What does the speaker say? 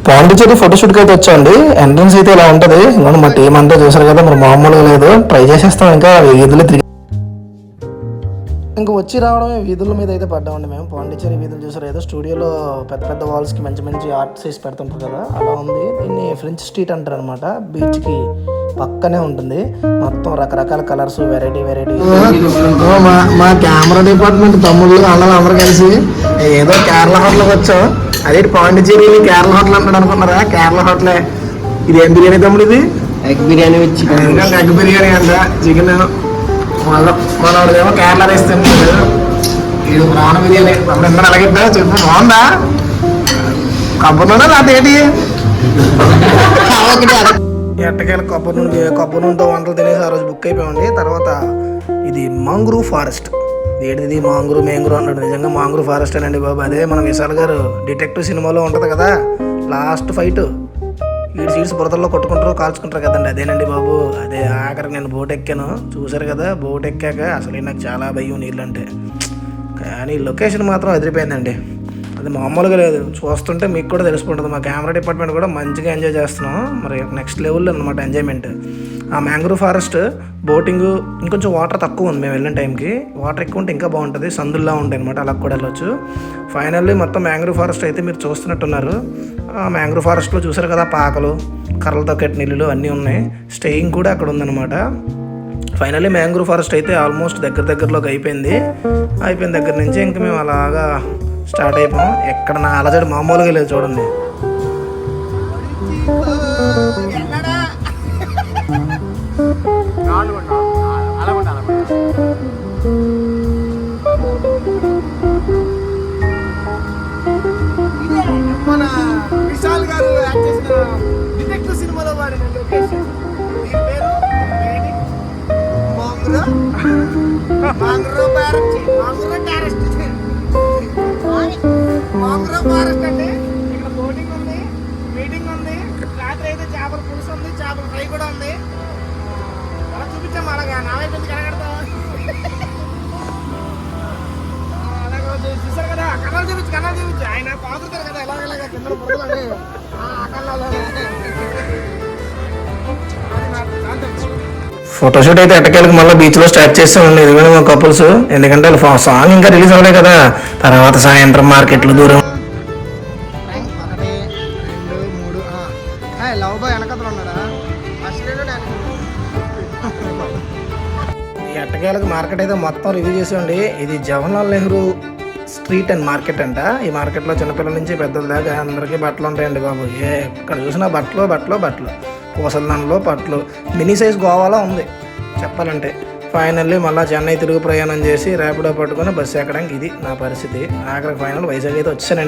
పాండిచేరి ఫోటోషూట్కి అయితే వచ్చాండి. ఎంట్రన్స్ అయితే ఇలా ఉంటుంది. ఇంకా మా టీం అంతా చూసారు కదా, మరి మామూలుగా లేదు. ట్రై చేసేస్తాం. ఇంకా వీధులు తిరిగి ఇంకా వచ్చి రావడమే వీధుల మీద అయితే పడ్డామండి మేము. పాండిచేరి వీధులు చూసారు, ఏదో స్టూడియోలో పెద్ద పెద్ద వాల్స్కి మంచి మంచి ఆర్ట్ సైజ్ పెడుతుంటారు కదా, అలా ఉంది. దీన్ని ఫ్రెంచ్ స్ట్రీట్ అంటారు అనమాట. బీచ్కి పక్కనే ఉంటుంది. మొత్తం రకరకాల కలర్స్, వెరైటీ వెరైటీ. మా కెమెరా డిపార్ట్మెంట్ తమ్ముళ్ళు అన్నలు అందరూ కలిసి ఏదో కేరళ హోటల్కి వచ్చాం. అదే పాండిచేరి కేరళ హోటల్ అంటాడు అనుకున్నారా? కేరళ హోటలే. ఇది ఏం బిర్యానీ తమ్ముడు? ఇది ఎగ్ బిర్యానీ, ఎగ్ బిర్యానీ అంట. చికెన్ మనోడేమో కేరళ రైస్ తింటాడు. ఇది ప్రాణ బిర్యానీ. అప్పుడు ఎంత అలాగెట్టా చెప్పు, బాగుందా? కొబ్బరి నూనె నాతేటి ఎట్టకేళ్ళ కొబ్బరి నూనెతో వంటలు తినేసి ఆ రోజు బుక్ అయిపోయింది. తర్వాత ఇది మాంగ్రూవ్ ఫారెస్ట్. ఏంటిది మ్యాంగ్రూ అన్నాడు. నిజంగా మాంగ్రూవ్ ఫారెస్ట్ అండి బాబు. అదే మన విశాల్ గారు డిటెక్టివ్ సినిమాలో ఉంటుంది కదా, లాస్ట్ ఫైట్ సీడ్స్ బురదల్లో కొట్టుకుంటారు, కాల్చుకుంటారు కదండి, అదేనండి బాబు. అదే ఆఖరికి నేను బోట్ ఎక్కాను, చూసారు కదా. బోట్ ఎక్కాక అసలు నాకు చాలా భయం నీళ్ళంటే. కానీ లొకేషన్ మాత్రం అదిరిపోయిందండి. అది మామూలుగా లేదు. చూస్తుంటే మీకు కూడా తెలిసిపోతుంది. మా కెమెరా డిపార్ట్మెంట్ కూడా మంచిగా ఎంజాయ్ చేస్తున్నాం. మరి నెక్స్ట్ లెవెల్ అనమాట ఎంజాయ్మెంట్. ఆ మ్యాంగ్రూవ్ ఫారెస్ట్ బోటింగ్, ఇంకొంచెం వాటర్ తక్కువ ఉంది మేము వెళ్ళిన టైంకి. వాటర్ ఎక్కువ ఉంటే ఇంకా బాగుంటుంది, సందుల్లా ఉంటాయి అనమాట, అలా కూడా వెళ్ళొచ్చు. ఫైనల్లీ మొత్తం మ్యాంగ్రూవ్ ఫారెస్ట్ అయితే మీరు చూస్తున్నట్టున్నారు. ఆ మ్యాంగ్రూవ్ ఫారెస్ట్లో చూసారు కదా, పాకలు, కర్రలతో కట్టిన ఇల్లులు అన్నీ ఉన్నాయి. స్టేయింగ్ కూడా అక్కడ ఉందన్నమాట. ఫైనల్లీ మ్యాంగ్రూవ్ ఫారెస్ట్ అయితే ఆల్మోస్ట్ దగ్గరలోకి అయిపోయింది. అయిపోయిన దగ్గర నుంచి ఇంకా మేము అలాగా స్టార్ట్ అయిపోయాం. ఎక్కడ నా అలజడి మామూలుగా లేదు చూడండి. మన విశాల్ గారు యాక్ట్ చేసిన డిటెక్టివ్ సినిమాలో వాడిన లొకేషన్. దీని పేరు మాంగ్రో ఫారెస్ట్ అండి. ఇక్కడ బోటింగ్ ఉంది, మీటింగ్ ఉంది, రాత్రి అయితే చేపల పులుసు ఉంది, చేపల ఫ్రై కూడా ఉంది. అలా చూపించాము. అలాగా నా వైపు కనగడతాం. అలాగే చూసారు కదా, కన్నాలు చూపించు. ఆయన పాకుతారు కదా ఎలాగలాగా కింద బురదలండి. ఆ కన్నాలు ఫోటోషూట్ అయితే ఎట్టకేళ్ళకి మళ్ళీ బీచ్లో స్టార్ట్ చేస్తామండి. ఇదిగోనే మా కపుల్స్. ఎందుకంటే సాంగ్ ఇంకా రిలీజ్ అవ్వలేదు కదా. తర్వాత సాయంత్రం మార్కెట్లు దూరం. ఎట్టకేళ్ళకి మార్కెట్ అయితే మొత్తం రివ్యూ చేసామండి. ఇది Jawaharlal Nehru street and market అంట. ఈ మార్కెట్లో చిన్నపిల్లల నుంచి పెద్దల దాకా అందరికీ బట్టలు ఉంటాయండి బాబు. ఎక్కడ చూసినా బట్టలు, పూసలదండలు, బట్టలు. మినీ సైజ్ గోవాలో ఉంది చెప్పాలంటే. ఫైనల్లీ మళ్ళీ చెన్నై తిరుగు ప్రయాణం చేసి ర్యాపిడో పట్టుకొని బస్సు ఎక్కడానికి ఇది నా పరిస్థితి. ఆఖరికి ఫైనల్ వైజాగ్ అయితే వచ్చానండి.